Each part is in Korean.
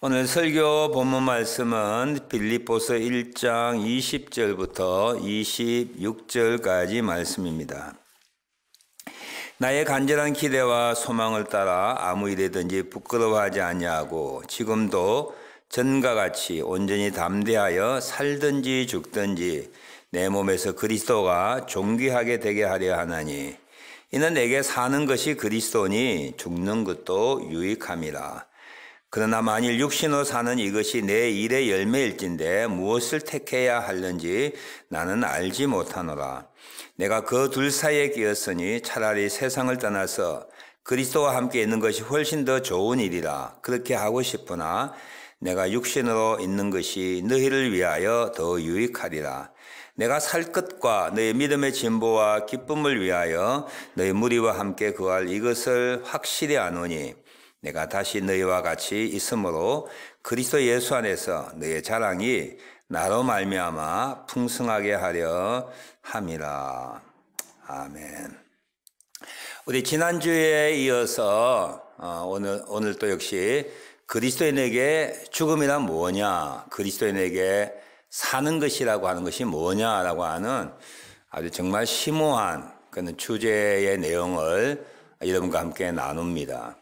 오늘 설교 본문 말씀은 빌립보서 1장 20절부터 26절까지 말씀입니다. 나의 간절한 기대와 소망을 따라 아무 일이든지 부끄러워하지 아니하고 지금도 전과 같이 온전히 담대하여 살든지 죽든지 내 몸에서 그리스도가 존귀하게 되게 하려 하나니 이는 내게 사는 것이 그리스도니 죽는 것도 유익함이라. 그러나 만일 육신으로 사는 이것이 내 일의 열매일진데 무엇을 택해야 할는지 나는 알지 못하노라. 내가 그 둘 사이에 끼었으니 차라리 세상을 떠나서 그리스도와 함께 있는 것이 훨씬 더 좋은 일이라. 그렇게 하고 싶으나 내가 육신으로 있는 것이 너희를 위하여 더 유익하리라. 내가 살 것과 너희 믿음의 진보와 기쁨을 위하여 너희 무리와 함께 거할 이것을 확실히 아노니 내가 다시 너희와 같이 있으므로 그리스도 예수 안에서 너희의 자랑이 나로 말미암아 풍성하게 하려 함이라. 아멘. 우리 지난주에 이어서 오늘 또 역시 그리스도인에게 죽음이란 뭐냐, 그리스도인에게 사는 것이라고 하는 것이 뭐냐라고 하는 아주 정말 심오한 그런 주제의 내용을 여러분과 함께 나눕니다.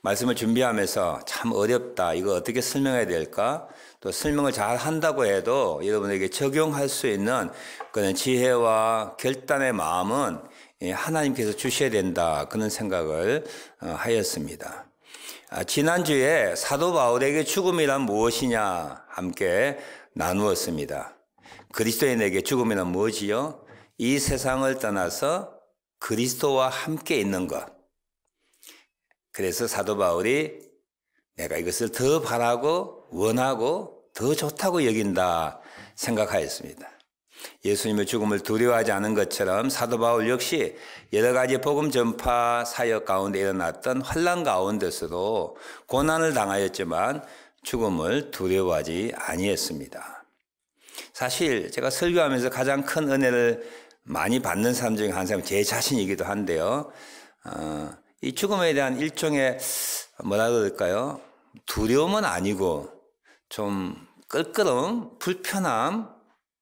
말씀을 준비하면서 참 어렵다, 이거 어떻게 설명해야 될까, 또 설명을 잘 한다고 해도 여러분에게 적용할 수 있는 그런 지혜와 결단의 마음은 하나님께서 주셔야 된다, 그런 생각을 하였습니다. 지난주에 사도 바울에게 죽음이란 무엇이냐 함께 나누었습니다. 그리스도인에게 죽음이란 무엇이요? 이 세상을 떠나서 그리스도와 함께 있는 것. 그래서 사도 바울이 내가 이것을 더 바라고 원하고 더 좋다고 여긴다 생각하였습니다. 예수님의 죽음을 두려워하지 않은 것처럼 사도 바울 역시 여러 가지 복음 전파 사역 가운데 일어났던 환난 가운데서도 고난을 당하였지만 죽음을 두려워하지 아니했습니다. 사실 제가 설교하면서 가장 큰 은혜를 많이 받는 사람 중에 한 사람이 제 자신이기도 한데요. 이 죽음에 대한 일종의 뭐라 그럴까요? 두려움은 아니고 좀 껄끄러움, 불편함,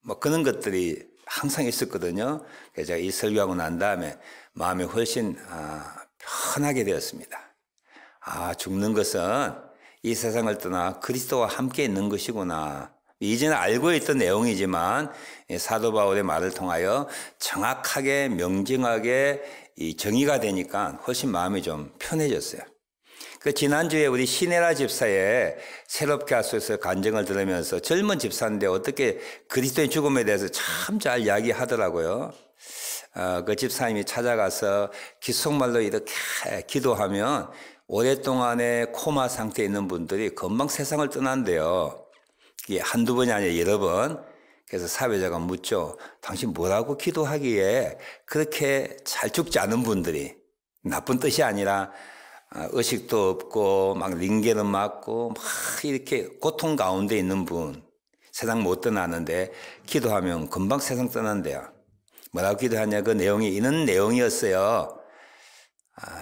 뭐 그런 것들이 항상 있었거든요. 그래서 제가 이 설교하고 난 다음에 마음이 훨씬 편하게 되었습니다. 죽는 것은 이 세상을 떠나 그리스도와 함께 있는 것이구나. 이전에 알고 있던 내용이지만 사도 바울의 말을 통하여 정확하게 명징하게 이 정의가 되니까 훨씬 마음이 좀 편해졌어요. 그 지난주에 우리 시네라 집사의 새롭게 하소서 간증을 들으면서 젊은 집사인데 어떻게 그리스도의 죽음에 대해서 참 잘 이야기하더라고요. 그 집사님이 찾아가서 귓속말로 이렇게 기도하면 오랫동안의 코마 상태에 있는 분들이 금방 세상을 떠난대요. 이게 한두 번이 아니라 여러 번. 그래서 사회자가 묻죠. 당신 뭐라고 기도하기에 그렇게 잘 죽지 않은 분들이, 나쁜 뜻이 아니라 의식도 없고 막 링겔은 맞고 막 이렇게 고통 가운데 있는 분, 세상 못 떠나는데 기도하면 금방 세상 떠난대요. 뭐라고 기도하냐, 그 내용이 이런 내용이었어요.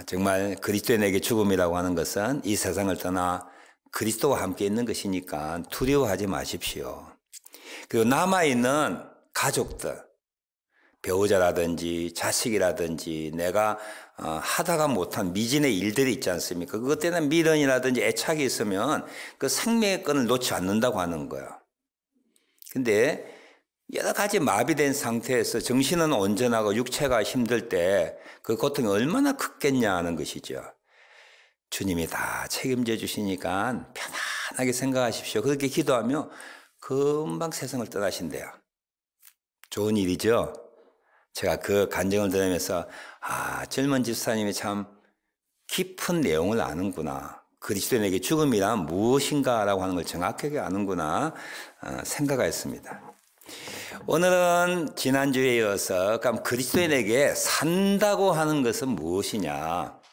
정말 그리스도인에게 죽음이라고 하는 것은 이 세상을 떠나 그리스도와 함께 있는 것이니까 두려워하지 마십시오. 그리고 남아있는 가족들, 배우자라든지 자식이라든지 내가 하다가 못한 미진의 일들이 있지 않습니까? 그것 때문에 미련이라든지 애착이 있으면 그 생명의 끈을 놓지 않는다고 하는 거예요. 근데 여러 가지 마비된 상태에서 정신은 온전하고 육체가 힘들 때 그 고통이 얼마나 크겠냐 하는 것이죠. 주님이 다 책임져 주시니까 편안하게 생각하십시오. 그렇게 기도하며 금방 세상을 떠나신대요. 좋은 일이죠. 제가 그 간증을 들으면서 젊은 집사님이 참 깊은 내용을 아는구나. 그리스도인에게 죽음이란 무엇인가라고 하는 걸 정확하게 아는구나 생각했습니다. 오늘은 지난주에 이어서 그럼 그리스도인에게 산다고 하는 것은 무엇이냐.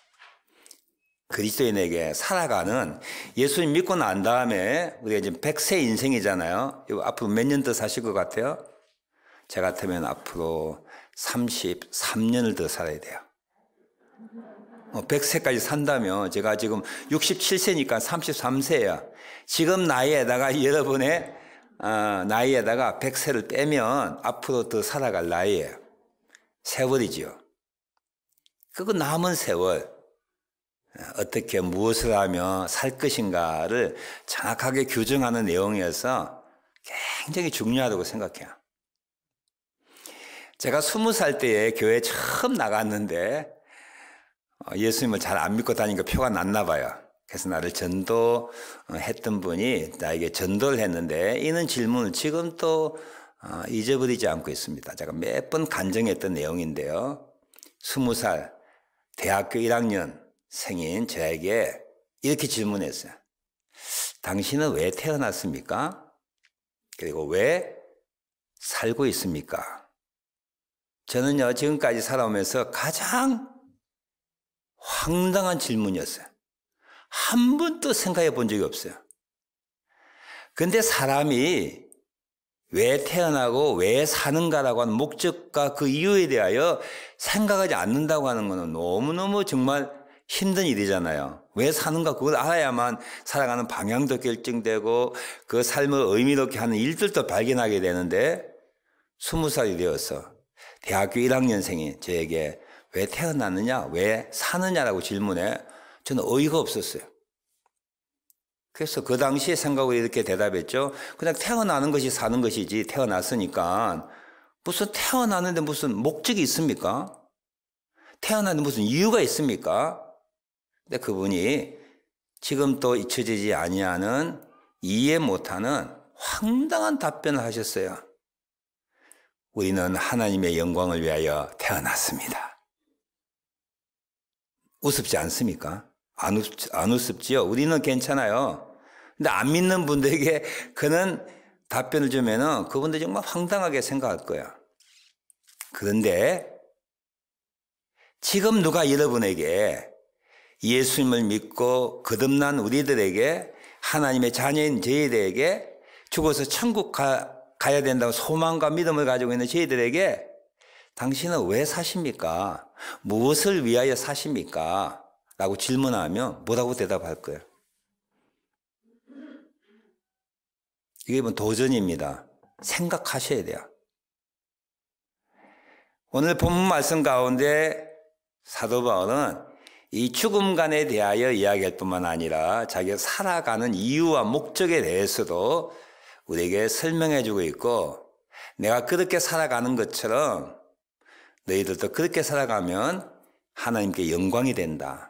그리스도인에게 살아가는, 예수님 믿고 난 다음에 우리가 지금 100세 인생이잖아요. 앞으로 몇 년 더 사실 것 같아요? 저 같으면 앞으로 33년을 더 살아야 돼요. 100세까지 산다면 제가 지금 67세니까 33세야. 지금 나이에다가 여러분의 나이에다가 100세를 빼면 앞으로 더 살아갈 나이예요. 세월이지요. 그거 남은 세월 어떻게 무엇을 하며 살 것인가를 정확하게 규정하는 내용이어서 굉장히 중요하다고 생각해요. 제가 20살 때에 교회 처음 나갔는데 예수님을 잘 안 믿고 다니니까 표가 났나 봐요. 그래서 나를 전도했던 분이 나에게 전도를 했는데 이는 질문을 지금 또 잊어버리지 않고 있습니다. 제가 몇 번 간증했던 내용인데요. 20살 대학교 1학년 생인 저에게 이렇게 질문했어요. 당신은 왜 태어났습니까? 그리고 왜 살고 있습니까? 저는요, 지금까지 살아오면서 가장 황당한 질문이었어요. 한 번도 생각해 본 적이 없어요. 근데 사람이 왜 태어나고 왜 사는가라고 하는 목적과 그 이유에 대하여 생각하지 않는다고 하는 것은 너무너무 정말 힘든 일이잖아요. 왜 사는가 그걸 알아야만 살아가는 방향도 결정되고 그 삶을 의미롭게 하는 일들도 발견하게 되는데 20살이 되어서 대학교 1학년생이 저에게 왜 태어났느냐, 왜 사느냐라고 질문해 저는 어이가 없었어요. 그래서 그 당시에 생각으로 이렇게 대답했죠. 그냥 태어나는 것이 사는 것이지 태어났으니까 무슨 태어나는데 무슨 목적이 있습니까? 태어나는데 무슨 이유가 있습니까? 근데 그분이 지금 또 잊혀지지 아니하는 이해 못하는 황당한 답변을 하셨어요. 우리는 하나님의 영광을 위하여 태어났습니다. 우습지 않습니까? 안 우습지요? 우리는 괜찮아요. 근데 안 믿는 분들에게 그런 답변을 주면은 그분들 정말 황당하게 생각할 거야. 그런데 지금 누가 여러분에게 예수님을 믿고 거듭난 우리들에게 하나님의 자녀인 저희들에게 죽어서 천국 가야 된다고 소망과 믿음을 가지고 있는 저희들에게 당신은 왜 사십니까? 무엇을 위하여 사십니까? 라고 질문하면 뭐라고 대답할 거예요? 이게 뭐 도전입니다. 생각하셔야 돼요. 오늘 본문 말씀 가운데 사도 바울은 이 죽음관에 대하여 이야기할 뿐만 아니라 자기가 살아가는 이유와 목적에 대해서도 우리에게 설명해 주고 있고 내가 그렇게 살아가는 것처럼 너희들도 그렇게 살아가면 하나님께 영광이 된다.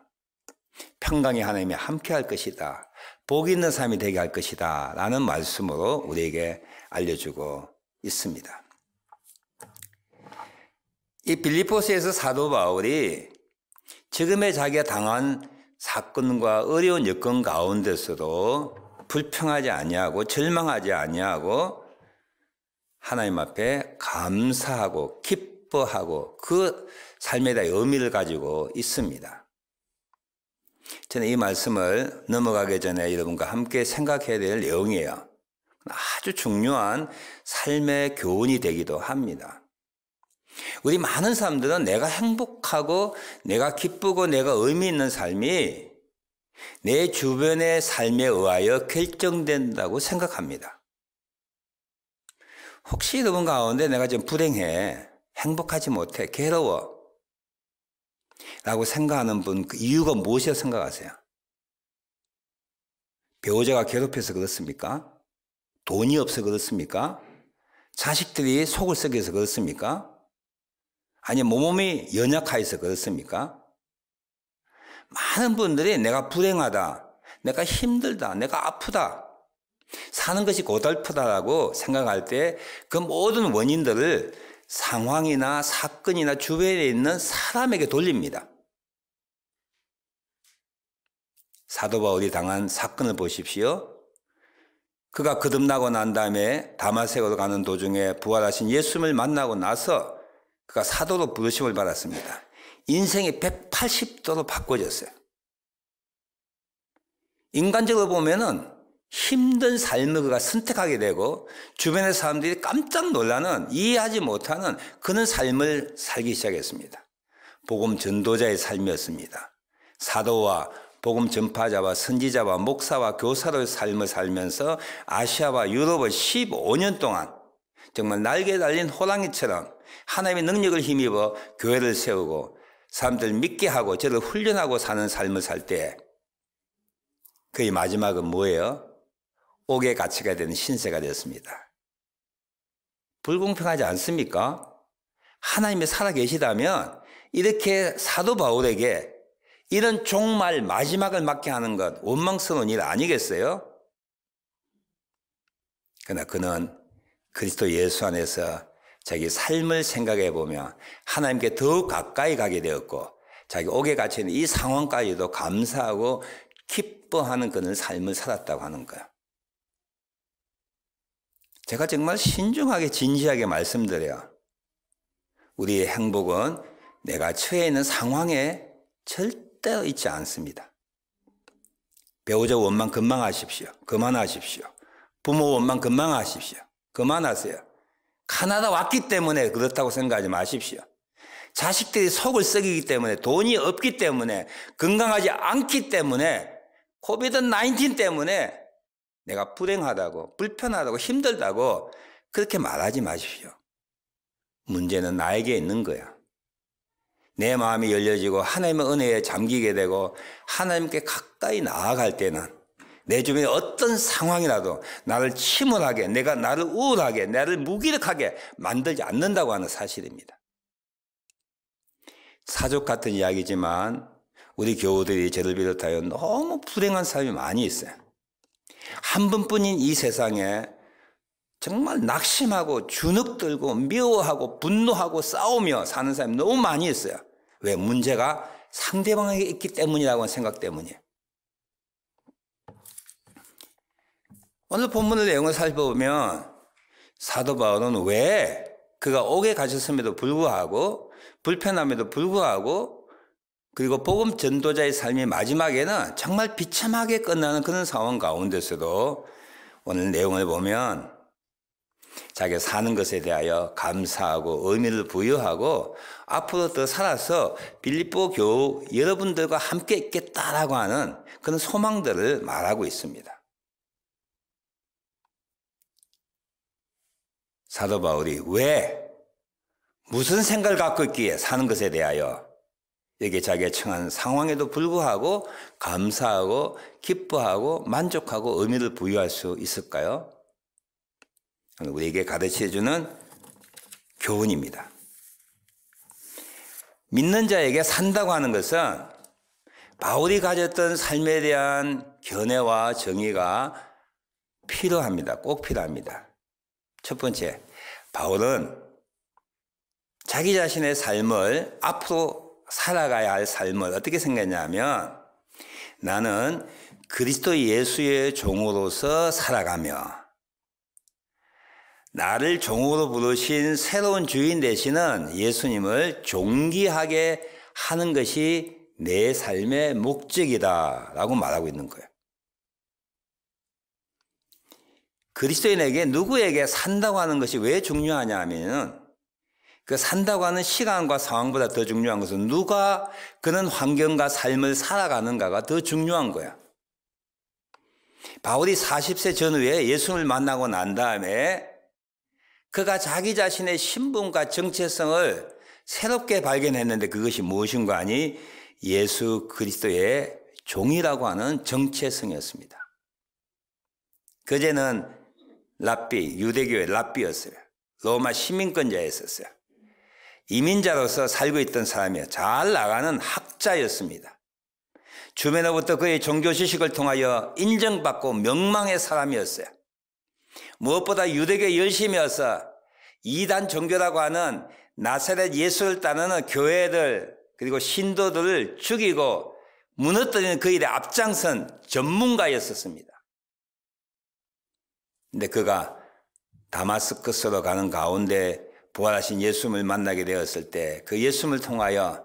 평강이 하나님이 함께 할 것이다. 복 있는 삶이 되게 할 것이다. 라는 말씀으로 우리에게 알려주고 있습니다. 이 빌립보서에서 사도 바울이 지금의 자기가 당한 사건과 어려운 여건 가운데서도 불평하지 아니하고 절망하지 아니하고 하나님 앞에 감사하고 기뻐하고 그 삶에 대한 의미를 가지고 있습니다. 저는 이 말씀을 넘어가기 전에 여러분과 함께 생각해야 될 내용이에요. 아주 중요한 삶의 교훈이 되기도 합니다. 우리 많은 사람들은 내가 행복하고 내가 기쁘고 내가 의미 있는 삶이 내 주변의 삶에 의하여 결정된다고 생각합니다. 혹시 여러분 가운데 내가 좀 불행해, 행복하지 못해, 괴로워 라고 생각하는 분 그 이유가 무엇이라고 생각하세요? 배우자가 괴롭혀서 그렇습니까? 돈이 없어 그렇습니까? 자식들이 속을 썩여서 그렇습니까? 아니 몸이 연약해서 그렇습니까? 많은 분들이 내가 불행하다, 내가 힘들다, 내가 아프다, 사는 것이 고달프다라고 생각할 때 그 모든 원인들을 상황이나 사건이나 주변에 있는 사람에게 돌립니다. 사도 바울이 당한 사건을 보십시오. 그가 거듭나고 난 다음에 다마섹으로 가는 도중에 부활하신 예수님을 만나고 나서 그가 사도로 부르심을 받았습니다. 인생이 180도로 바꿔졌어요. 인간적으로 보면은 힘든 삶을 그가 선택하게 되고 주변의 사람들이 깜짝 놀라는 이해하지 못하는 그런 삶을 살기 시작했습니다. 복음 전도자의 삶이었습니다. 사도와 복음 전파자와 선지자와 목사와 교사로의 삶을 살면서 아시아와 유럽을 15년 동안 정말 날개 달린 호랑이처럼 하나님의 능력을 힘입어 교회를 세우고 사람들 믿게 하고 저를 훈련하고 사는 삶을 살 때 그의 마지막은 뭐예요? 옥의 가치가 되는 신세가 되었습니다. 불공평하지 않습니까? 하나님이 살아계시다면 이렇게 사도 바울에게 이런 종말 마지막을 맞게 하는 것 원망스러운 일 아니겠어요? 그러나 그는 그리스도 예수 안에서 자기 삶을 생각해 보면 하나님께 더욱 가까이 가게 되었고 자기 옥에 갇혀있는 이 상황까지도 감사하고 기뻐하는 그런 삶을 살았다고 하는 거예요. 제가 정말 신중하게 진지하게 말씀드려요. 우리의 행복은 내가 처해 있는 상황에 절대로 있지 않습니다. 배우자 원망 그만하십시오. 그만하십시오. 부모 원망 그만하십시오. 그만하세요. 가나다 왔기 때문에 그렇다고 생각하지 마십시오. 자식들이 속을 썩이기 때문에 돈이 없기 때문에 건강하지 않기 때문에 코비드-19 때문에 내가 불행하다고 불편하다고 힘들다고 그렇게 말하지 마십시오. 문제는 나에게 있는 거야. 내 마음이 열려지고 하나님의 은혜에 잠기게 되고 하나님께 가까이 나아갈 때는 내 주변에 어떤 상황이라도 나를 침울하게, 나를 우울하게, 나를 무기력하게 만들지 않는다고 하는 사실입니다. 사족 같은 이야기지만 우리 교우들이 저를 비롯하여 너무 불행한 사람이 많이 있어요. 한 번뿐인 이 세상에 정말 낙심하고 주눅들고 미워하고 분노하고 싸우며 사는 사람이 너무 많이 있어요. 왜? 문제가 상대방에게 있기 때문이라고 하는 생각 때문이에요. 오늘 본문의 내용을 살펴보면 사도 바울은 왜 그가 옥에 갇혔음에도 불구하고 불편함에도 불구하고 그리고 복음 전도자의 삶이 마지막에는 정말 비참하게 끝나는 그런 상황 가운데서도 오늘 내용을 보면 자기가 사는 것에 대하여 감사하고 의미를 부여하고 앞으로 더 살아서 빌립보 교우 여러분들과 함께 있겠다라고 하는 그런 소망들을 말하고 있습니다. 사도 바울이 왜 무슨 생각을 갖고 있기에 사는 것에 대하여 이렇게 자기가 처한 상황에도 불구하고 감사하고 기뻐하고 만족하고 의미를 부여할 수 있을까요? 우리에게 가르쳐주는 교훈입니다. 믿는 자에게 산다고 하는 것은 바울이 가졌던 삶에 대한 견해와 정의가 필요합니다. 꼭 필요합니다. 첫 번째, 바울은 자기 자신의 삶을 앞으로 살아가야 할 삶을 어떻게 생각했냐면 나는 그리스도 예수의 종으로서 살아가며 나를 종으로 부르신 새로운 주인 되시는 예수님을 존귀하게 하는 것이 내 삶의 목적이다라고 말하고 있는 거예요. 그리스도인에게 누구에게 산다고 하는 것이 왜 중요하냐 하면 그 산다고 하는 시간과 상황보다 더 중요한 것은 누가 그런 환경과 삶을 살아가는가가 더 중요한 거야. 바울이 40세 전후에 예수를 만나고 난 다음에 그가 자기 자신의 신분과 정체성을 새롭게 발견했는데 그것이 무엇인가 하니 예수 그리스도의 종이라고 하는 정체성이었습니다. 그제는 랍비, 유대교의 랍비였어요. 로마 시민권자였었어요. 이민자로서 살고 있던 사람이에요. 잘 나가는 학자였습니다. 주변으로부터 그의 종교 지식을 통하여 인정받고 명망의 사람이었어요. 무엇보다 유대교에 열심히 와서 이단 종교라고 하는 나사렛 예수를 따르는 교회들 그리고 신도들을 죽이고 무너뜨리는 그 일에 앞장선 전문가였었습니다. 근데 그가 다마스커스로 가는 가운데 부활하신 예수님을 만나게 되었을 때 그 예수님을 통하여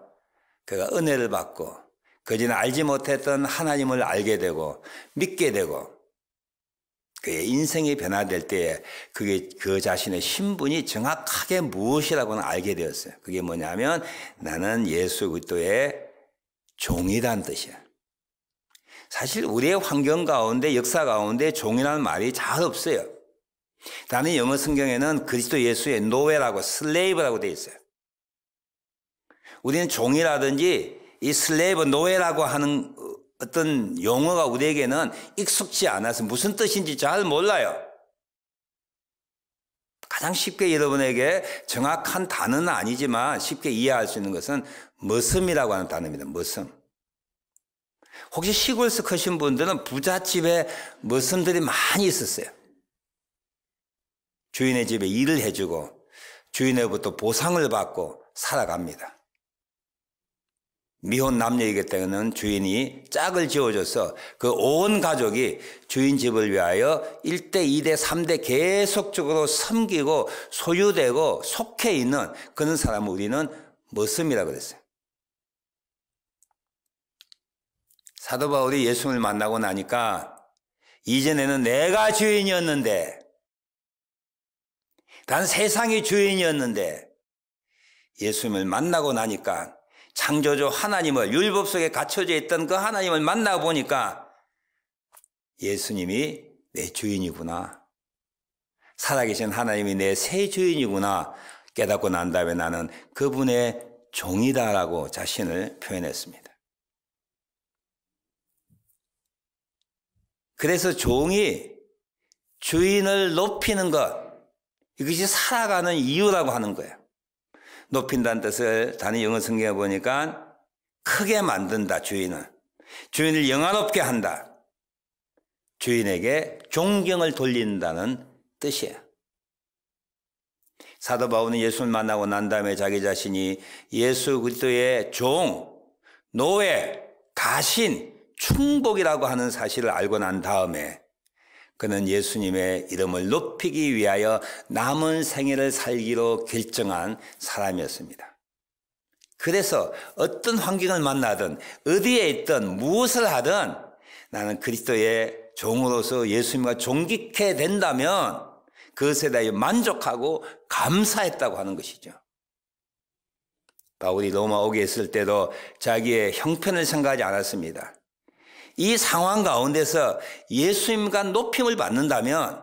그가 은혜를 받고 그전에 알지 못했던 하나님을 알게 되고 믿게 되고 그의 인생이 변화될 때에 그게 그 자신의 신분이 정확하게 무엇이라고는 알게 되었어요. 그게 뭐냐면 나는 예수 그리스도의 종이라는 뜻이야. 사실 우리의 환경 가운데, 역사 가운데 종이라는 말이 잘 없어요. 다른 영어 성경에는 그리스도 예수의 노예라고, 슬레이브라고 되어 있어요. 우리는 종이라든지 이 슬레이브, 노예라고 하는 어떤 용어가 우리에게는 익숙지 않아서 무슨 뜻인지 잘 몰라요. 가장 쉽게 여러분에게 정확한 단어는 아니지만 쉽게 이해할 수 있는 것은 머슴이라고 하는 단어입니다. 머슴. 혹시 시골에서 크신 분들은 부잣집에 머슴들이 많이 있었어요. 주인의 집에 일을 해주고 주인으로부터 보상을 받고 살아갑니다. 미혼 남녀이기 때문에 주인이 짝을 지어줘서 그 온 가족이 주인 집을 위하여 1대, 2대, 3대 계속적으로 섬기고 소유되고 속해 있는 그런 사람을 우리는 머슴이라고 그랬어요. 사도 바울이 예수님을 만나고 나니까 이전에는 내가 주인이었는데, 난 세상이 주인이었는데 예수님을 만나고 나니까 창조주 하나님을, 율법 속에 갇혀져 있던 그 하나님을 만나보니까 예수님이 내 주인이구나, 살아계신 하나님이 내 새 주인이구나 깨닫고 난 다음에 나는 그분의 종이다라고 자신을 표현했습니다. 그래서 종이 주인을 높이는 것, 이것이 살아가는 이유라고 하는 거예요. 높인다는 뜻을 다른 영어 성경에 보니까 크게 만든다, 주인을 영화롭게 한다, 주인에게 존경을 돌린다는 뜻이에요. 사도 바울은 예수를 만나고 난 다음에 자기 자신이 예수 그리스도의 종, 노예, 가신, 충복이라고 하는 사실을 알고 난 다음에 그는 예수님의 이름을 높이기 위하여 남은 생애를 살기로 결정한 사람이었습니다. 그래서 어떤 환경을 만나든 어디에 있든 무엇을 하든 나는 그리스도의 종으로서 예수님과 존귀케 된다면 그것에 대해 만족하고 감사했다고 하는 것이죠. 바울이 로마 오게 했을 때도 자기의 형편을 생각하지 않았습니다. 이 상황 가운데서 예수님과 높임을 받는다면,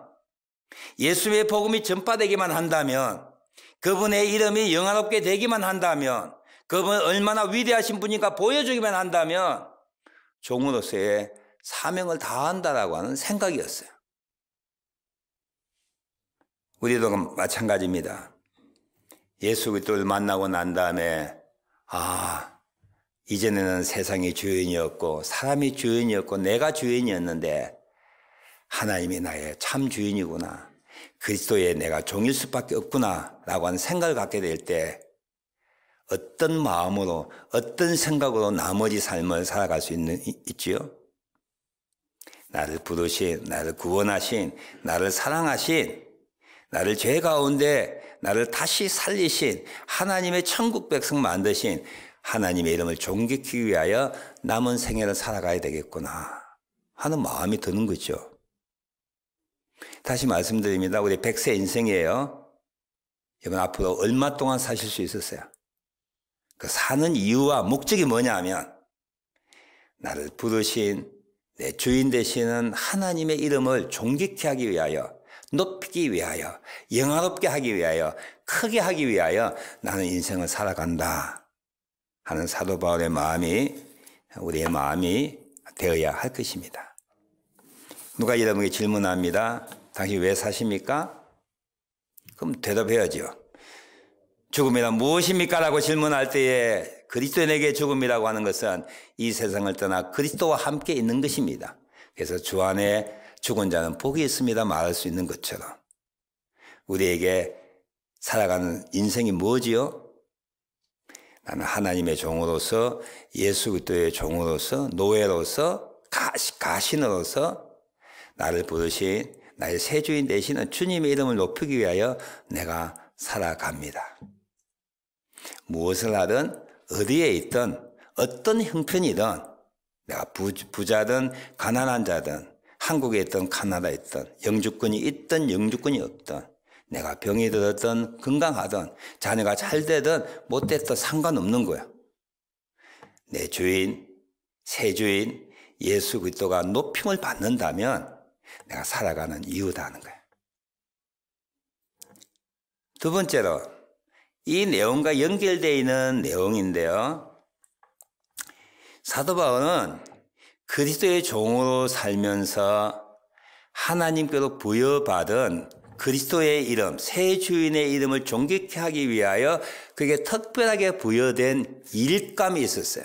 예수님의 복음이 전파되기만 한다면, 그분의 이름이 영화롭게 되기만 한다면, 그분은 얼마나 위대하신 분인가 보여주기만 한다면 종으로서의 사명을 다한다라고 하는 생각이었어요. 우리도 마찬가지입니다. 예수 그리스도를 만나고 난 다음에 이전에는 세상이 주인이었고 사람이 주인이었고 내가 주인이었는데 하나님이 나의 참 주인이구나, 그리스도의 내가 종일 수밖에 없구나 라고 하는 생각을 갖게 될 때 어떤 마음으로, 어떤 생각으로 나머지 삶을 살아갈 수 있지요? 나를 부르신, 나를 구원하신, 나를 사랑하신, 나를 죄 가운데 나를 다시 살리신, 하나님의 천국 백성 만드신 하나님의 이름을 존귀하기 위하여 남은 생애를 살아가야 되겠구나 하는 마음이 드는 거죠. 다시 말씀드립니다. 우리 100세 인생이에요. 여러분 앞으로 얼마 동안 사실 수 있었어요? 그 사는 이유와 목적이 뭐냐 하면 나를 부르신 내 주인 되시는 하나님의 이름을 존귀케 하기 위하여, 높이기 위하여, 영화롭게 하기 위하여, 크게 하기 위하여 나는 인생을 살아간다 하는 사도 바울의 마음이 우리의 마음이 되어야 할 것입니다. 누가 여러분에게 질문합니다. 당신 왜 사십니까? 그럼 대답해야죠. 죽음이란 무엇입니까? 라고 질문할 때에 그리스도인에게 죽음이라고 하는 것은 이 세상을 떠나 그리스도와 함께 있는 것입니다. 그래서 주 안에 죽은 자는 복이 있습니다 말할 수 있는 것처럼 우리에게 살아가는 인생이 뭐지요? 나는 하나님의 종으로서, 예수 그리스도의 종으로서, 노예로서, 가신으로서 나를 부르신 나의 새 주인 되시는 주님의 이름을 높이기 위하여 내가 살아갑니다. 무엇을 하든 어디에 있든 어떤 형편이든 내가 부자든 가난한 자든 한국에 있든 카나다에 있든 영주권이 있든 영주권이 없든 내가 병이 들었든 건강하든 자녀가 잘 되든 못 됐든 상관없는 거야. 내 주인, 새 주인 예수 그리스도가 높임을 받는다면 내가 살아가는 이유다 하는 거예요. 두 번째로 이 내용과 연결되어 있는 내용인데요. 사도 바울은 그리스도의 종으로 살면서 하나님께로 부여받은 그리스도의 이름, 새 주인의 이름을 존귀케 하기 위하여 그게 특별하게 부여된 일감이 있었어요.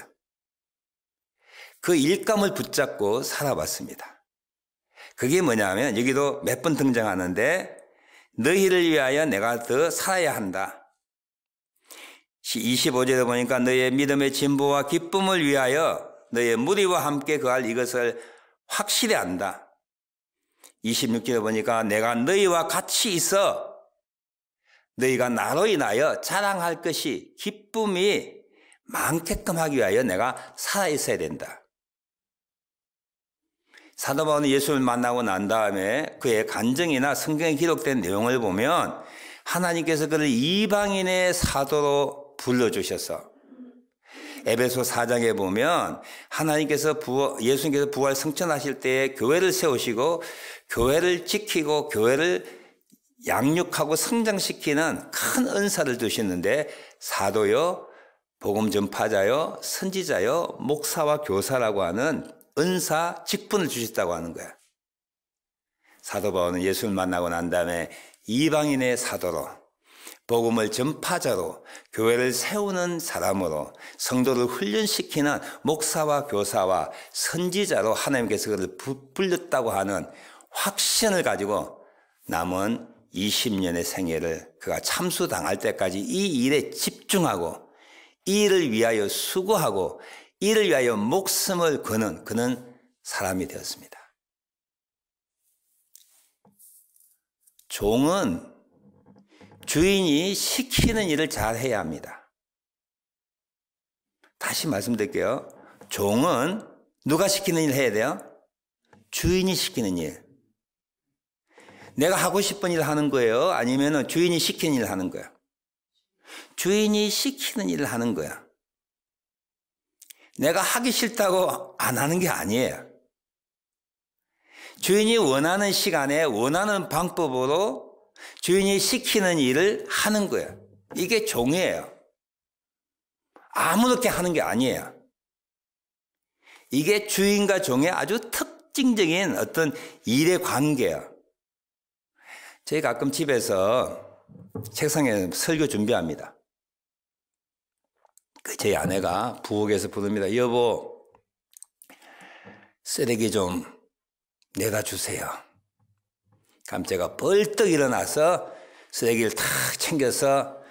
그 일감을 붙잡고 살아봤습니다. 그게 뭐냐면 여기도 몇 번 등장하는데 너희를 위하여 내가 더 살아야 한다. 25절에 보니까 너희의 믿음의 진보와 기쁨을 위하여 너희의 무리와 함께 거할 이것을 확실히 안다. 26절에 보니까 내가 너희와 같이 있어 너희가 나로 인하여 자랑할 것이 기쁨이 많게끔 하기 위하여 내가 살아있어야 된다. 사도 바울은 예수를 만나고 난 다음에 그의 간증이나 성경에 기록된 내용을 보면 하나님께서 그를 이방인의 사도로 불러주셔서 에베소 4장에 보면 하나님께서 예수님께서 부활 승천하실 때에 교회를 세우시고 교회를 지키고 교회를 양육하고 성장시키는 큰 은사를 주시는데 사도요, 복음 전파자요, 선지자요, 목사와 교사라고 하는 은사 직분을 주셨다고 하는 거야. 사도 바울은 예수를 만나고 난 다음에 이방인의 사도로 복음을 전파자로 교회를 세우는 사람으로 성도를 훈련시키는 목사와 교사와 선지자로 하나님께서 그를 불렸다고 하는 확신을 가지고 남은 20년의 생애를 그가 참수당할 때까지 이 일에 집중하고 이 일을 위하여 수고하고 이를 위하여 목숨을 거는 그는 사람이 되었습니다. 종은 주인이 시키는 일을 잘 해야 합니다. 다시 말씀드릴게요. 종은 누가 시키는 일 해야 돼요? 주인이 시키는 일. 내가 하고 싶은 일 하는 거예요? 아니면 주인이 시키는 일을 하는 거예요? 주인이 시키는 일을 하는 거야. 내가 하기 싫다고 안 하는 게 아니에요. 주인이 원하는 시간에 원하는 방법으로 주인이 시키는 일을 하는 거예요. 이게 종이에요. 아무렇게 하는 게 아니에요. 이게 주인과 종의 아주 특징적인 어떤 일의 관계예요. 저희 가끔 집에서 책상에 설교 준비합니다. 저희 아내가 부엌에서 부릅니다. 여보, 쓰레기 좀 내다 주세요. 그럼 제가 벌떡 일어나서 쓰레기를 탁 챙겨서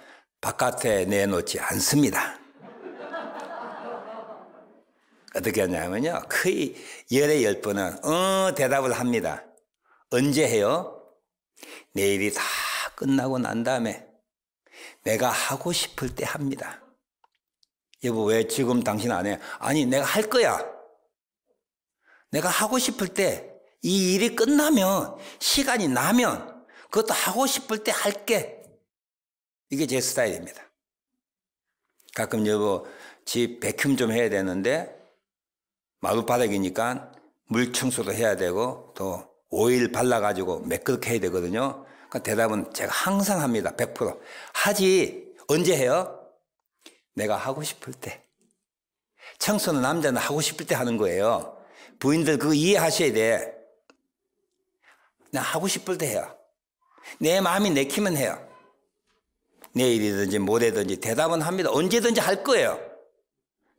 바깥에 내놓지 않습니다. 어떻게 하냐면요. 거의 열에 10번은 대답을 합니다. 언제 해요? 내일이 다 끝나고 난 다음에 내가 하고 싶을 때 합니다. 여보, 왜 지금 당신 안 해? 아니, 내가 할 거야. 내가 하고 싶을 때, 이 일이 끝나면, 시간이 나면, 그것도 하고 싶을 때 할게. 이게 제 스타일입니다. 가끔 여보, 집 배큐um 좀 해야 되는데, 마룻바닥이니까 물 청소도 해야 되고, 또 오일 발라가지고 매끄럽게 해야 되거든요. 그러니까 대답은 제가 항상 합니다. 100%. 하지. 언제 해요? 내가 하고 싶을 때. 청소는 남자는 하고 싶을 때 하는 거예요. 부인들 그거 이해하셔야 돼. 나 하고 싶을 때 해요. 내 마음이 내키면 해요. 내일이든지 모레든지 대답은 합니다. 언제든지 할 거예요.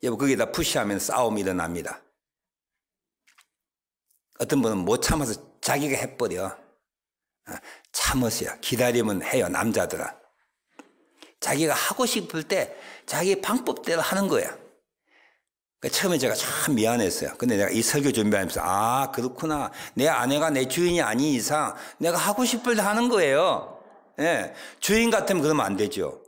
여보, 거기다 푸시하면 싸움이 일어납니다. 어떤 분은 못 참아서 자기가 해버려. 참으세요. 기다리면 해요. 남자들은. 자기가 하고 싶을 때 자기 방법대로 하는 거야. 그러니까 처음에 제가 참 미안했어요. 근데 내가 이 설교 준비하면서 아, 그렇구나. 내 아내가 내 주인이 아닌 이상 내가 하고 싶을 때 하는 거예요. 예. 주인 같으면 그러면 안 되죠.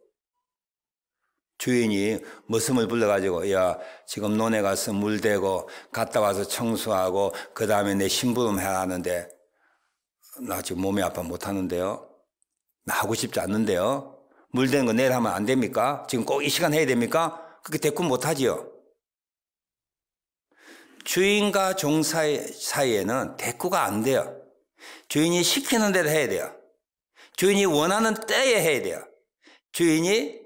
주인이 머슴을 불러가지고 야, 지금 논에 가서 물 대고 갔다 와서 청소하고 그 다음에 내 심부름 해야 하는데 나 지금 몸이 아파 못하는데요. 나 하고 싶지 않는데요. 물 대는 거 내일 하면 안 됩니까? 지금 꼭 이 시간 해야 됩니까? 그렇게 대꾸 못하지요. 주인과 종 사이에는 대꾸가 안 돼요. 주인이 시키는 대로 해야 돼요. 주인이 원하는 때에 해야 돼요. 주인이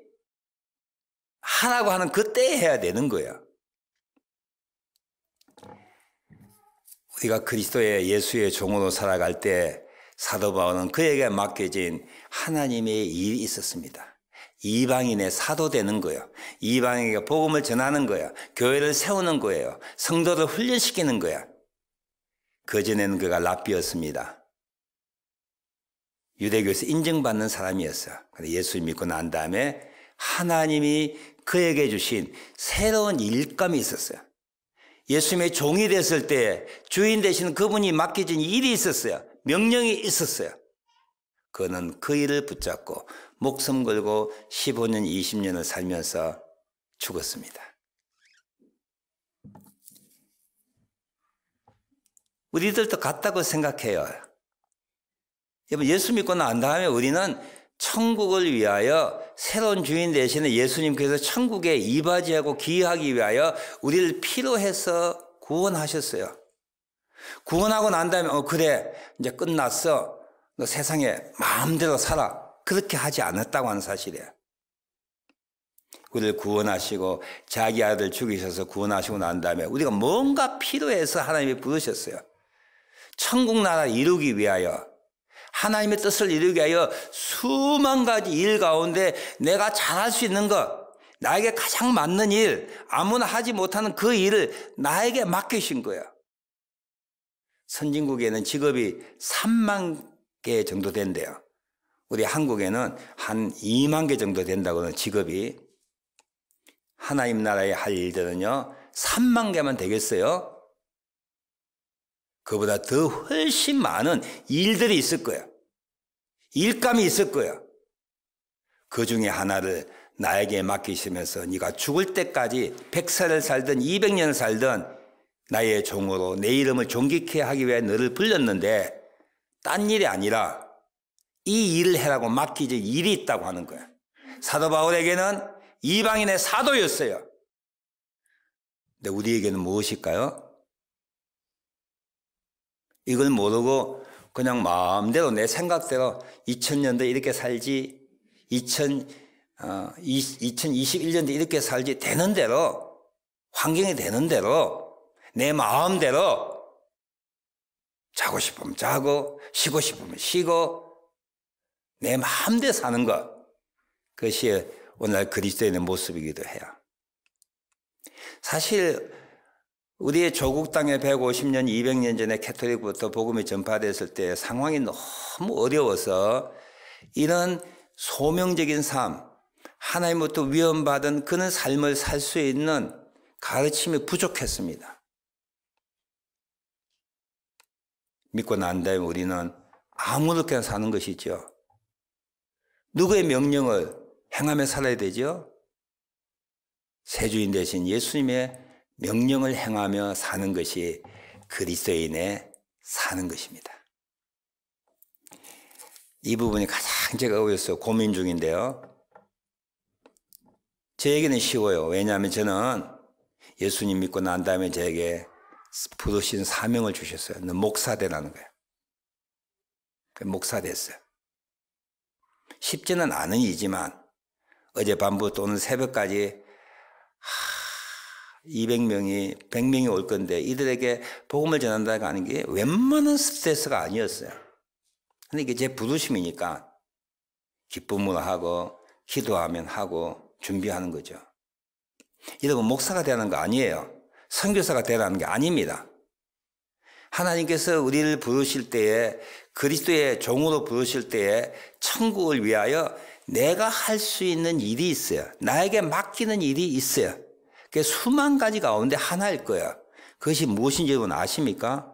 하라고 하는 그 때에 해야 되는 거예요. 우리가 그리스도의 예수의 종으로 살아갈 때 사도 바울은 그에게 맡겨진 하나님의 일이 있었습니다. 이방인의 사도 되는 거예요. 이방인에게 복음을 전하는 거예요. 교회를 세우는 거예요. 성도를 훈련시키는 거예요. 그전에는 그가 랍비였습니다. 유대교에서 인정받는 사람이었어요. 예수 믿고 난 다음에 하나님이 그에게 주신 새로운 일감이 있었어요. 예수님의 종이 됐을 때 주인 되시는 그분이 맡겨진 일이 있었어요. 명령이 있었어요. 그는 그 일을 붙잡고 목숨 걸고 15년, 20년을 살면서 죽었습니다. 우리들도 같다고 생각해요. 여러분, 예수 믿고 난 다음에 우리는 천국을 위하여 새로운 주인 되시는 예수님께서 천국에 이바지하고 기하기 위하여 우리를 피로 해서 구원하셨어요. 구원하고 난 다음에 그래 이제 끝났어. 너 세상에 마음대로 살아. 그렇게 하지 않았다고 하는 사실이에요. 우리를 구원하시고 자기 아들 죽이셔서 구원하시고 난 다음에 우리가 뭔가 필요해서 하나님이 부르셨어요. 천국 나라 이루기 위하여, 하나님의 뜻을 이루기 위하여 수만 가지 일 가운데 내가 잘할 수 있는 것, 나에게 가장 맞는 일, 아무나 하지 못하는 그 일을 나에게 맡기신 거예요. 선진국에는 직업이 3만 개 정도 된대요. 우리 한국에는 한 2만 개 정도 된다고 하는 직업이. 하나님 나라에 할 일들은요 3만 개만 되겠어요? 그보다 더 훨씬 많은 일들이 있을 거예요. 일감이 있을 거예요. 그 중에 하나를 나에게 맡기시면서 네가 죽을 때까지 100살을 살든 200년을 살든 나의 종으로 내 이름을 존귀케 하기 위해 너를 불렀는데 딴 일이 아니라 이 일을 해라고 맡기질 일이 있다고 하는 거예요. 사도 바울에게는 이방인의 사도였어요. 근데 우리에게는 무엇일까요? 이걸 모르고 그냥 마음대로 내 생각대로 2000년대 이렇게 살지, 2021년대 이렇게 살지, 되는 대로, 환경이 되는 대로, 내 마음대로 자고 싶으면 자고, 쉬고 싶으면 쉬고, 내 마음대로 사는 것. 그것이 오늘날 그리스도인의 모습이기도 해요. 사실 우리의 조국 땅에 150년, 200년 전에 캐톨릭부터 복음이 전파됐을 때 상황이 너무 어려워서 이런 소명적인 삶, 하나님부터 위험받은 그런 삶을 살 수 있는 가르침이 부족했습니다. 믿고 난 다음에 우리는 아무렇게나 사는 것이죠. 누구의 명령을 행하며 살아야 되죠? 세주인 되신 예수님의 명령을 행하며 사는 것이 그리스도인의 사는 것입니다. 이 부분이 가장 제가 어려서 고민 중인데요. 저에게는 쉬워요. 왜냐하면 저는 예수님 믿고 난 다음에 저에게 부르신 사명을 주셨어요. 너 목사 되라는 거예요. 목사 됐어요. 쉽지는 않은 일이지만 어젯밤부터 오늘 새벽까지 200명이 100명이 올 건데 이들에게 복음을 전한다고 하는 게 웬만한 스트레스가 아니었어요. 근데 이게 제 부르심이니까 기쁨으로 하고 기도하면 하고 준비하는 거죠. 여러분, 목사가 되라는 거 아니에요. 선교사가 되라는 게 아닙니다. 하나님께서 우리를 부르실 때에, 그리스도의 종으로 부르실 때에 천국을 위하여 내가 할 수 있는 일이 있어요. 나에게 맡기는 일이 있어요. 그게 수만 가지 가운데 하나일 거예요. 그것이 무엇인지 여러분 아십니까?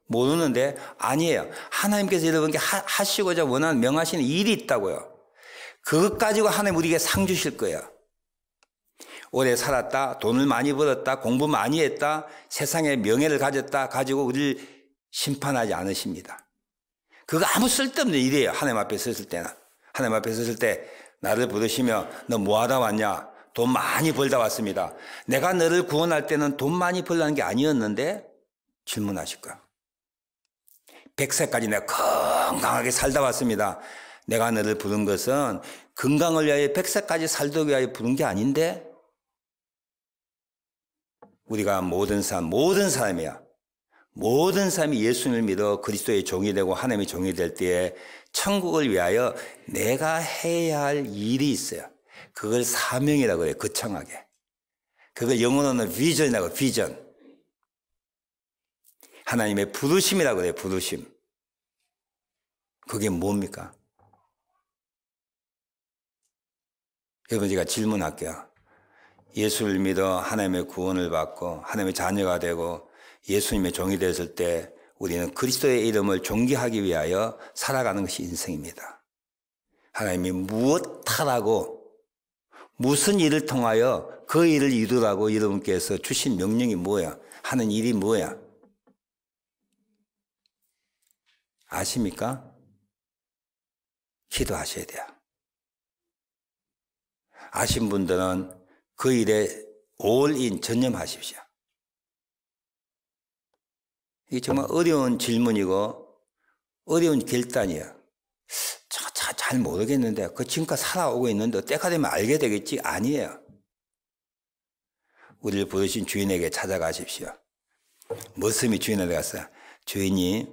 모르는데 아니에요. 하나님께서 여러분께 하시고자 원하는 명하시는 일이 있다고요. 그것 가지고 하나님 우리에게 상 주실 거예요. 오래 살았다, 돈을 많이 벌었다, 공부 많이 했다, 세상에 명예를 가졌다 가지고 우리를 심판하지 않으십니다. 그거 아무 쓸데없는 일이에요. 하나님 앞에 섰을 때는. 하나님 앞에 섰을 때 나를 부르시며 너 뭐하다 왔냐? 돈 많이 벌다 왔습니다. 내가 너를 구원할 때는 돈 많이 벌라는 게 아니었는데 질문하실 거야. 100세까지 내가 건강하게 살다 왔습니다. 내가 너를 부른 것은 건강을 위하여 100세까지 살기 위하여 부른 게 아닌데? 우리가 모든 사람이야. 모든 사람이 예수님을 믿어 그리스도의 종이 되고 하나님의 종이 될 때에 천국을 위하여 내가 해야 할 일이 있어요. 그걸 사명이라고 해요. 거창하게. 그걸 영어로는 비전이라고 해요. 비전. 하나님의 부르심이라고 해요. 부르심. 그게 뭡니까? 여러분, 제가 질문할게요. 예수를 믿어 하나님의 구원을 받고 하나님의 자녀가 되고 예수님의 종이 됐을 때 우리는 그리스도의 이름을 존귀하기 위하여 살아가는 것이 인생입니다. 하나님이 무엇하라고 무슨 일을 통하여 그 일을 이루라고 여러분께서 주신 명령이 뭐야? 하는 일이 뭐야? 아십니까? 기도하셔야 돼요. 아신 분들은 그 일에 올인 전념하십시오. 이게 정말 어려운 질문이고 어려운 결단이에요. 잘 모르겠는데 그 지금까지 살아오고 있는데 때가 되면 알게 되겠지? 아니에요. 우리를 부르신 주인에게 찾아가십시오. 머슴이 주인한테 갔어요. 주인이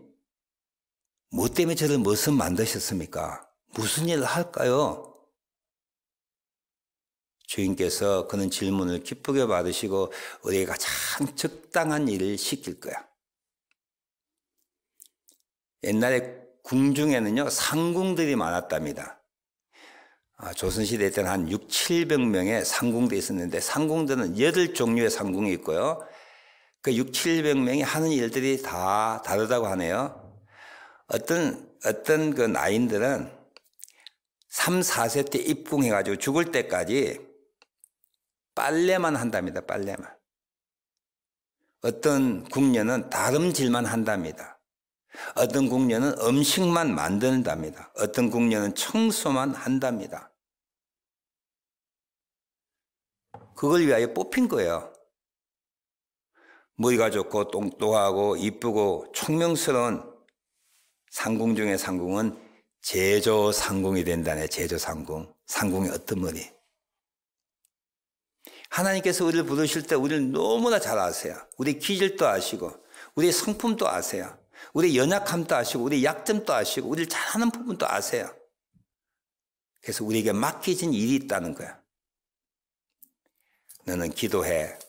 뭐 때문에 저를 머슴 만드셨습니까? 무슨 일을 할까요? 주인께서 그는 질문을 기쁘게 받으시고 우리에게 가장 적당한 일을 시킬 거야. 옛날에 궁중에는요, 상궁들이 많았답니다. 조선시대 때는 한 6, 700명의 상궁들이 있었는데 상궁들은 8종류의 상궁이 있고요. 그 6, 700명이 하는 일들이 다 다르다고 하네요. 어떤 그 나인들은 3, 4세 때 입궁해가지고 죽을 때까지 빨래만 한답니다. 빨래만. 어떤 궁녀는 다름질만 한답니다. 어떤 궁녀는 음식만 만든답니다. 어떤 궁녀는 청소만 한답니다. 그걸 위하여 뽑힌 거예요. 머리가 좋고 똑똑하고 이쁘고 총명스러운 상궁 중에 상궁은 제조상궁이 된다네. 제조상궁. 상궁의 어떤 머리. 하나님께서 우리를 부르실 때 우리를 너무나 잘 아세요. 우리 기질도 아시고 우리의 성품도 아세요. 우리의 연약함도 아시고 우리의 약점도 아시고 우리를 잘하는 부분도 아세요. 그래서 우리에게 맡겨진 일이 있다는 거야. 너는 기도해.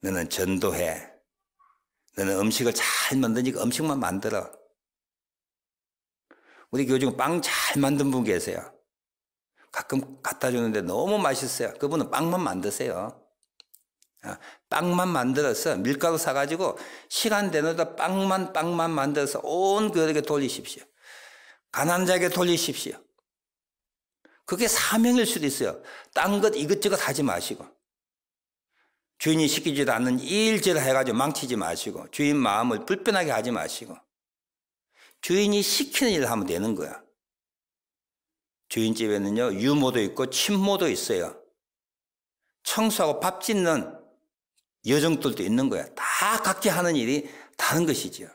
너는 전도해. 너는 음식을 잘 만드니까 음식만 만들어. 우리 교회 중에 빵 잘 만든 분 계세요. 가끔 갖다 주는데 너무 맛있어요. 그분은 빵만 만드세요. 빵만 만들어서 밀가루 사가지고 시간 되는데 빵만 만들어서 온 교회에게 돌리십시오. 가난한 자에게 돌리십시오. 그게 사명일 수도 있어요. 딴 것 이것저것 하지 마시고 주인이 시키지도 않는 일제를 해가지고 망치지 마시고 주인 마음을 불편하게 하지 마시고 주인이 시키는 일을 하면 되는 거야. 주인집에는요, 유모도 있고 친모도 있어요. 청소하고 밥 짓는 여종들도 있는 거야. 다 각자 하는 일이 다른 것이죠.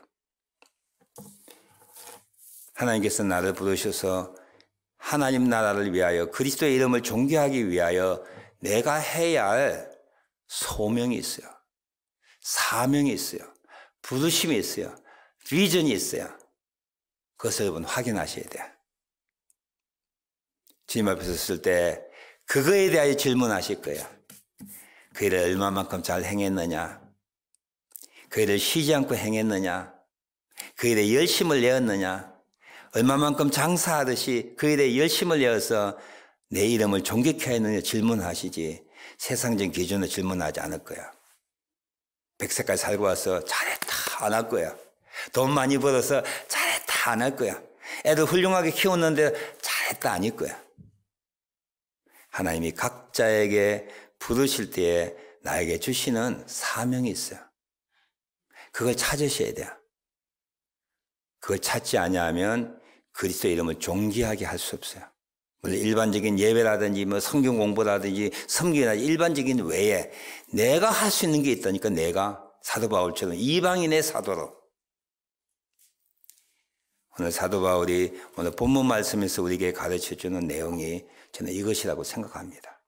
하나님께서 나를 부르셔서 하나님 나라를 위하여 그리스도의 이름을 존귀하기 위하여 내가 해야 할 소명이 있어요. 사명이 있어요. 부르심이 있어요. 비전이 있어요. 그것을 여러분 확인하셔야 돼요. 주님 앞에 섰을 때 그거에 대하여 질문하실 거예요. 그 일을 얼마만큼 잘 행했느냐? 그 일을 쉬지 않고 행했느냐? 그 일에 열심을 내었느냐? 얼마만큼 장사하듯이 그 일에 열심을 내어서 내 이름을 존귀케 했느냐 질문하시지 세상적인 기준으로 질문하지 않을 거야. 100세까지 살고 와서 잘했다 안 할 거야. 돈 많이 벌어서 잘했다 안 할 거야. 애들 훌륭하게 키웠는데 잘했다 아닐 거야. 하나님이 각자에게 부르실 때에 나에게 주시는 사명이 있어요. 그걸 찾으셔야 돼요. 그걸 찾지 않으면 그리스도의 이름을 존귀하게 할 수 없어요. 물론 일반적인 예배라든지 뭐 성경 공부라든지 섬기나 일반적인 외에 내가 할 수 있는 게 있다니까. 내가 사도 바울처럼 이방인의 사도로. 오늘 사도 바울이 오늘 본문 말씀에서 우리에게 가르쳐주는 내용이 저는 이것이라고 생각합니다.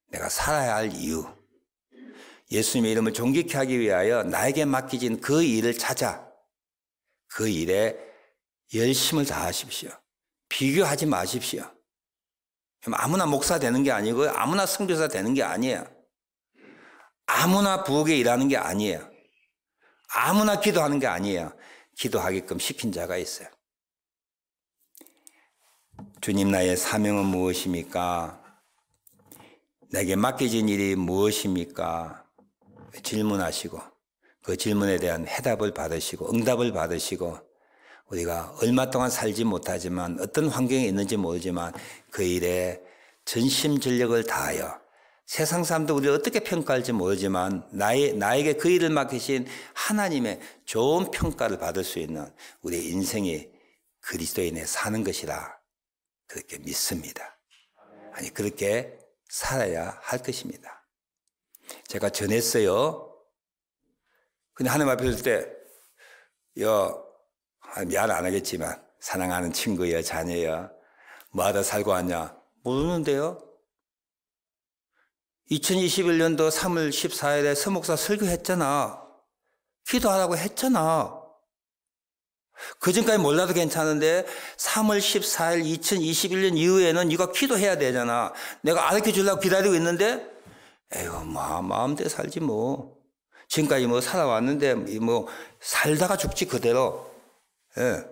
내가 살아야 할 이유. 예수님의 이름을 존귀케 하기 위하여 나에게 맡겨진 그 일을 찾아 그 일에 열심을 다하십시오. 비교하지 마십시오. 아무나 목사 되는 게 아니고 아무나 선교사 되는 게 아니에요. 아무나 부엌에 일하는 게 아니에요. 아무나 기도하는 게 아니에요. 기도하게끔 시킨 자가 있어요. 주님, 나의 사명은 무엇입니까? 내게 맡겨진 일이 무엇입니까? 질문하시고 그 질문에 대한 해답을 받으시고 응답을 받으시고 우리가 얼마 동안 살지 못하지만 어떤 환경에 있는지 모르지만 그 일에 전심전력을 다하여 세상 사람도 우리를 어떻게 평가할지 모르지만 나에게 그 일을 맡기신 하나님의 좋은 평가를 받을 수 있는 우리의 인생이 그리스도인에 사는 것이라 그렇게 믿습니다. 아니 그렇게 살아야 할 것입니다. 제가 전했어요. 근데 하나님 앞에 있을 때 미안 안 하겠지만 사랑하는 친구야 자녀야 뭐하다 살고 왔냐 모르는데요. 2021년도 3월 14일에 서목사 설교했잖아. 기도하라고 했잖아. 그전까지 몰라도 괜찮은데 3월 14일 2021년 이후에는 네가 기도해야 되잖아. 내가 알려 주려고 기다리고 있는데 에휴 마음대로 살지 뭐. 지금까지 뭐 살아왔는데 뭐 살다가 죽지 그대로. 예.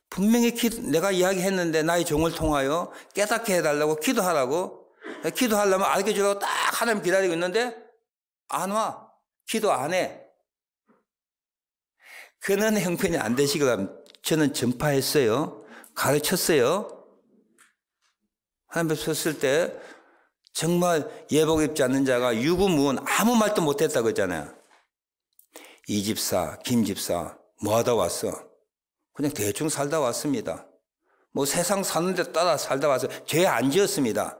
분명히 내가 이야기했는데 나의 종을 통하여 깨닫게 해달라고 기도하라고. 기도하려면 알려주라고 딱 하나님 기다리고 있는데 안 와. 기도 안 해. 그런 형편이 안 되시길 바랍니다. 저는 전파했어요. 가르쳤어요. 하나님 앞에 섰을 때 정말 예복 입지 않는 자가 유구무원 아무 말도 못했다고 했잖아요. 이 집사, 김 집사 뭐 하다 왔어? 그냥 대충 살다 왔습니다. 뭐 세상 사는 데 따라 살다 왔어요. 죄 안 지었습니다.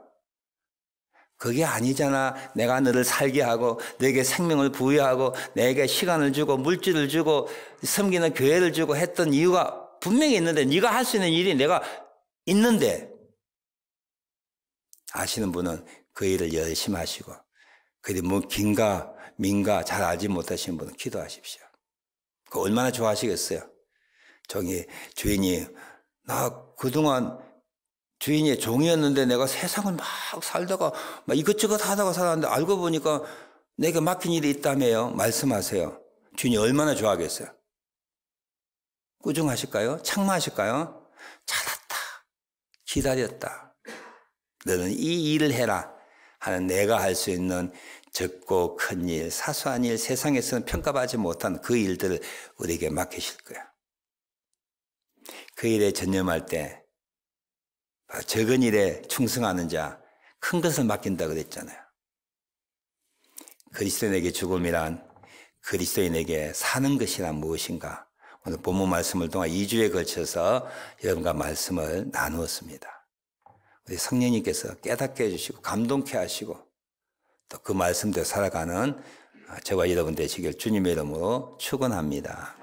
그게 아니잖아. 내가 너를 살게 하고 너에게 생명을 부여하고 내게 시간을 주고 물질을 주고 섬기는 교회를 주고 했던 이유가 분명히 있는데 네가 할 수 있는 일이 내가 있는데 아시는 분은 그 일을 열심히 하시고 그리고 뭐 긴가 민가 잘 알지 못하시는 분은 기도하십시오. 그 얼마나 좋아하시겠어요. 저기 주인이 나 그동안 주인의 종이었는데 내가 세상을 막 살다가 막 이것저것 하다가 살았는데 알고 보니까 내게 맡긴 일이 있다며요. 말씀하세요. 주인이 얼마나 좋아하겠어요. 꾸중하실까요? 책망하실까요? 잘했다. 기다렸다. 너는 이 일을 해라 하는 내가 할 수 있는 적고 큰 일, 사소한 일, 세상에서는 평가받지 못한 그 일들을 우리에게 맡기실 거야. 그 일에 전념할 때 적은 일에 충성하는 자, 큰 것을 맡긴다 그랬잖아요. 그리스도인에게 죽음이란 그리스도인에게 사는 것이란 무엇인가? 오늘 본문 말씀을 통해 2주에 걸쳐서 여러분과 말씀을 나누었습니다. 우리 성령님께서 깨닫게 해주시고 감동케 하시고 또 그 말씀대로 살아가는 저와 여러분 되시길 주님의 이름으로 축원합니다.